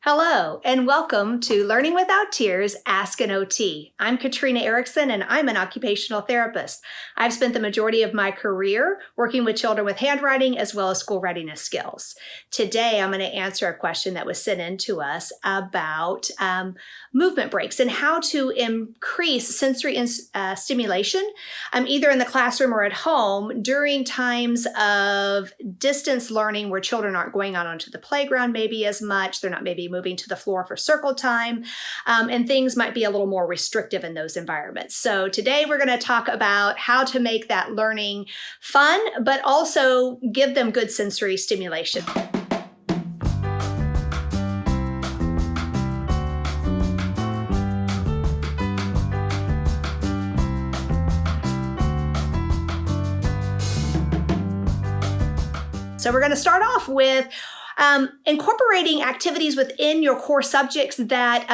Hello, and welcome to Learning Without Tears, Ask an OT. I'm Katrina Erickson, and I'm an occupational therapist. I've spent the majority of my career working with children with handwriting as well as school readiness skills. Today, I'm going to answer a question that was sent in to us about movement breaks and how to increase sensory stimulation, either in the classroom or at home during times of distance learning where children aren't going out onto the playground maybe as much. They're not maybe moving to the floor for circle time, and things might be a little more restrictive in those environments. So today we're going to talk about how to make that learning fun, but also give them good sensory stimulation. So we're going to start off with incorporating activities within your core subjects that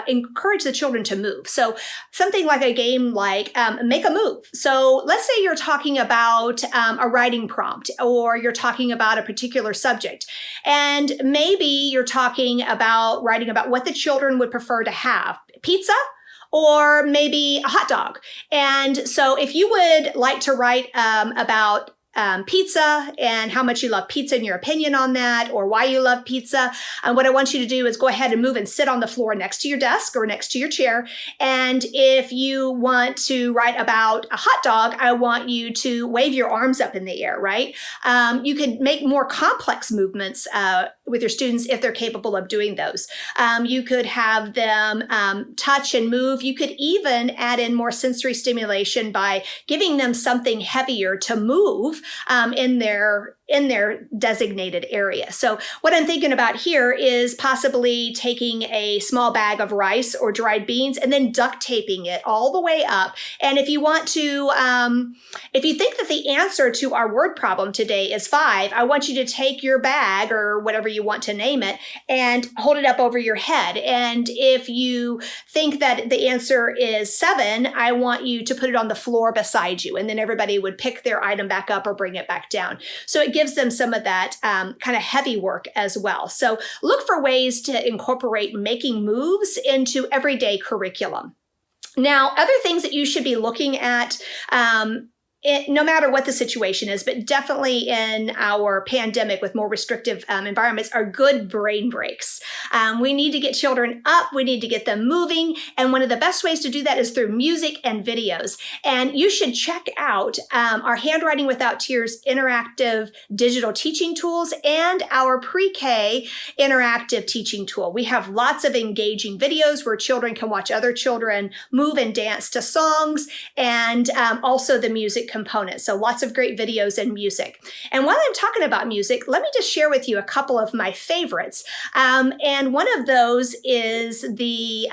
encourage the children to move. So something like a game like Make a Move. So let's say you're talking about a writing prompt, or you're talking about a particular subject. And maybe you're talking about writing about what the children would prefer to have. Pizza? Or maybe a hot dog. And so if you would like to write about pizza and how much you love pizza and your opinion on that, or why you love pizza. What I want you to do is go ahead and move and sit on the floor next to your desk or next to your chair. And if you want to write about a hot dog, I want you to wave your arms up in the air, right? You can make more complex movements with your students if they're capable of doing those. You could have them touch and move. You could even add in more sensory stimulation by giving them something heavier to move in their designated area. So what I'm thinking about here is possibly taking a small bag of rice or dried beans and then duct taping it all the way up. And if you want to, if you think that the answer to our word problem today is 5, I want you to take your bag or whatever you want to name it and hold it up over your head. And if you think that the answer is 7, I want you to put it on the floor beside you. And then everybody would pick their item back up or bring it back down. So it gives them some of that kind of heavy work as well. So look for ways to incorporate making moves into everyday curriculum. Now, other things that you should be looking at, no matter what the situation is, but definitely in our pandemic with more restrictive environments, are good brain breaks. We need to get children up, we need to get them moving, and one of the best ways to do that is through music and videos. And you should check out our Handwriting Without Tears interactive digital teaching tools and our pre-K interactive teaching tool. We have lots of engaging videos where children can watch other children move and dance to songs, and also the music component. So lots of great videos and music. And while I'm talking about music, let me just share with you a couple of my favorites. And one of those is the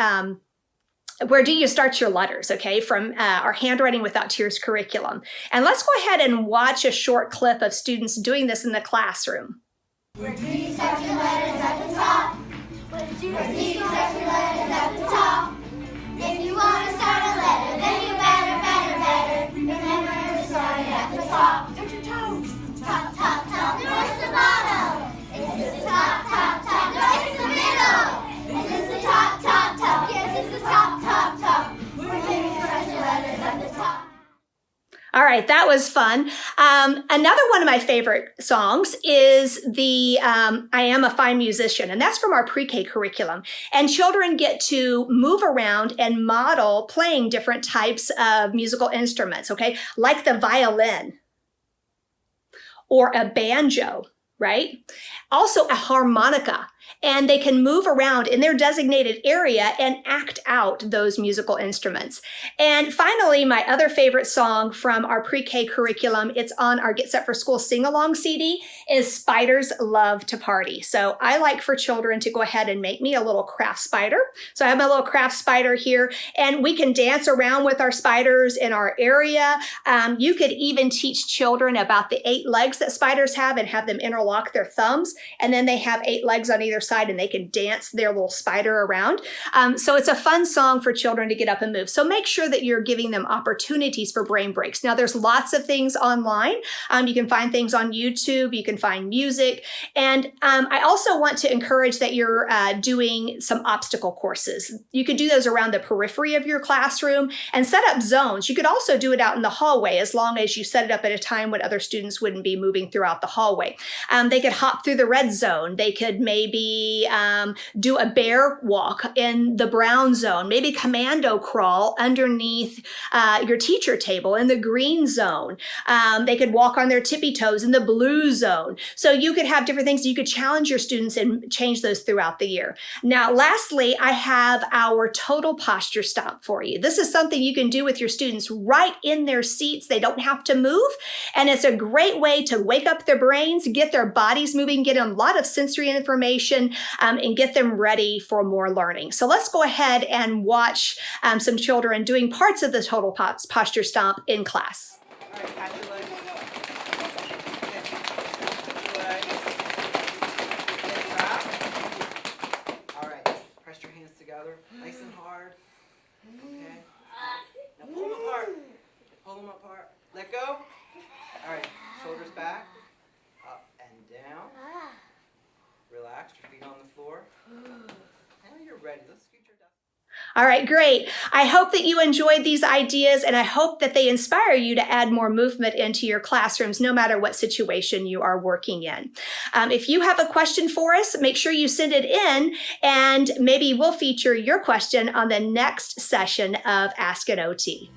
Where Do You Start Your Letters, okay, from our Handwriting Without Tears curriculum. And let's go ahead and watch a short clip of students doing this in the classroom. Where do you start your letters at the top? Where do you start your letters at the top? If you want to start a letter, then you better remember to start it at the top. Touch your toes. Top, top, top. Where's the bottom? Is this the top, top, top? No, it's the middle. Is this the top, top, top? Yes, it's the top, top, top. Where do you start your letters at the top? All right, that was fun. Another one of my favorite songs is the I Am a Fine Musician, and that's from our pre-K curriculum. And children get to move around and model playing different types of musical instruments, okay? Like the violin or a banjo, right? Also a harmonica. And they can move around in their designated area and act out those musical instruments. And finally, my other favorite song from our pre-K curriculum, it's on our Get Set for School sing-along CD, is Spiders Love to Party. So I like for children to go ahead and make me a little craft spider. So I have my little craft spider here, and we can dance around with our spiders in our area. You could even teach children about the 8 legs that spiders have and have them interlock block their thumbs, and then they have 8 legs on either side and they can dance their little spider around. So it's a fun song for children to get up and move. So make sure that you're giving them opportunities for brain breaks. Now there's lots of things online. You can find things on YouTube, you can find music. And I also want to encourage that you're doing some obstacle courses. You could do those around the periphery of your classroom and set up zones. You could also do it out in the hallway as long as you set it up at a time when other students wouldn't be moving throughout the hallway. They could hop through the red zone. They could maybe do a bear walk in the brown zone, maybe commando crawl underneath your teacher table in the green zone. They could walk on their tippy toes in the blue zone. So you could have different things. You could challenge your students and change those throughout the year. Now, lastly, I have our total posture stomp for you. This is something you can do with your students right in their seats. They don't have to move. And it's a great way to wake up their brains, get their bodies moving, get them a lot of sensory information, and get them ready for more learning. So let's go ahead and watch some children doing parts of the total posture stomp in class. All right, pat your legs. All right, press your hands together, nice and hard. Okay. Now pull them apart. Pull them apart. Let go. All right, shoulders back, up and down. Relax, your feet on the floor. Now you're ready. Let's scoot your desk. All right, great. I hope that you enjoyed these ideas, and I hope that they inspire you to add more movement into your classrooms, no matter what situation you are working in. If you have a question for us, make sure you send it in, and maybe we'll feature your question on the next session of Ask an OT.